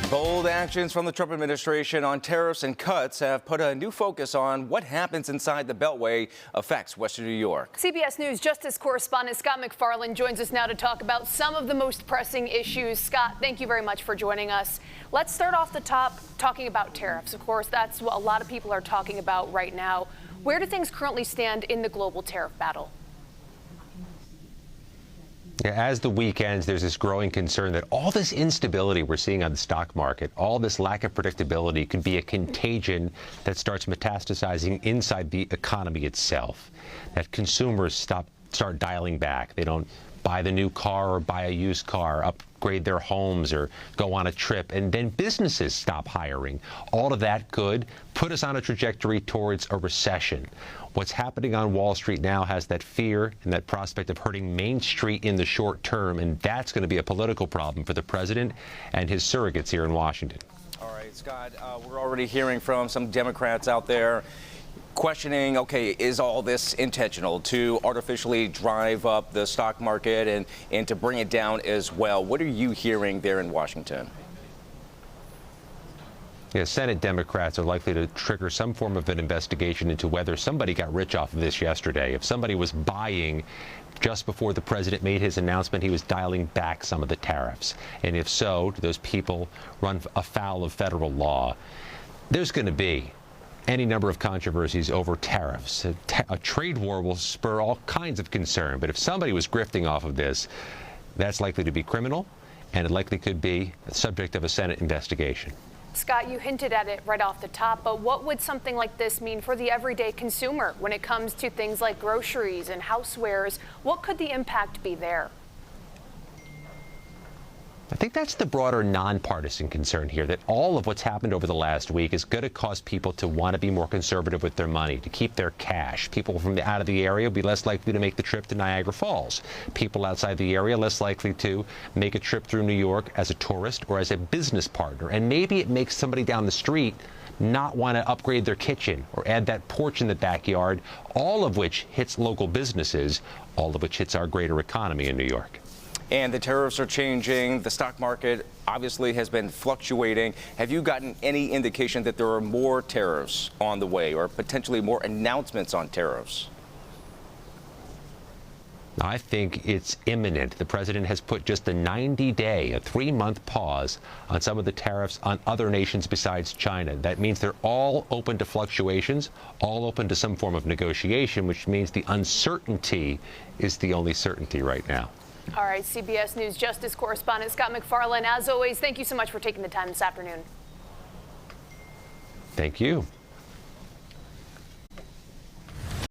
Bold actions from the Trump administration on tariffs and cuts have put a new focus on what happens inside the Beltway affects Western New York. CBS News Justice correspondent Scott MacFarlane joins us now to talk about some of the most pressing issues. Scott, thank you very much for joining us. Let's start off the top talking about tariffs. Of course, that's what a lot of people are talking about right now. Where do things currently stand in the global tariff battle? As the week ends, there's this growing concern that all this instability we're seeing on the stock market, all this lack of predictability could be a contagion that starts metastasizing inside the economy itself, that consumers start dialing back. They don't buy the new car or buy a used car, upgrade their homes or go on a trip, and then businesses stop hiring. All of that could put us on a trajectory towards a recession. What's happening on Wall Street now has that fear and that prospect of hurting Main Street in the short term, and that's going to be a political problem for the president and his surrogates here in Washington. All right, Scott, we're already hearing from some Democrats out there questioning, okay, is all this intentional to artificially drive up the stock market and to bring it down as well? What are you hearing there in Washington? Yeah, Senate Democrats are likely to trigger some form of an investigation into whether somebody got rich off of this yesterday. If somebody was buying just before the president made his announcement, he was dialing back some of the tariffs. And if so, do those people run afoul of federal law? There's going to be any number of controversies over tariffs. A trade war will spur all kinds of concern. But if somebody was grifting off of this, that's likely to be criminal, and it likely could be the subject of a Senate investigation. Scott, you hinted at it right off the top, but what would something like this mean for the everyday consumer when it comes to things like groceries and housewares? What could the impact be there? I think that's the broader nonpartisan concern here, that all of what's happened over the last week is going to cause people to want to be more conservative with their money, to keep their cash. People from out of the area will be less likely to make the trip to Niagara Falls. People outside the area less likely to make a trip through New York as a tourist or as a business partner. And maybe it makes somebody down the street not want to upgrade their kitchen or add that porch in the backyard, all of which hits local businesses, all of which hits our greater economy in New York. And the tariffs are changing. The stock market obviously has been fluctuating. Have you gotten any indication that there are more tariffs on the way or potentially more announcements on tariffs? I think it's imminent. The president has put just a 90-day, a 3-month pause on some of the tariffs on other nations besides China. That means they're all open to fluctuations, all open to some form of negotiation, which means the uncertainty is the only certainty right now. All right, CBS News Justice correspondent Scott MacFarlane, as always, thank you so much for taking the time this afternoon. Thank you.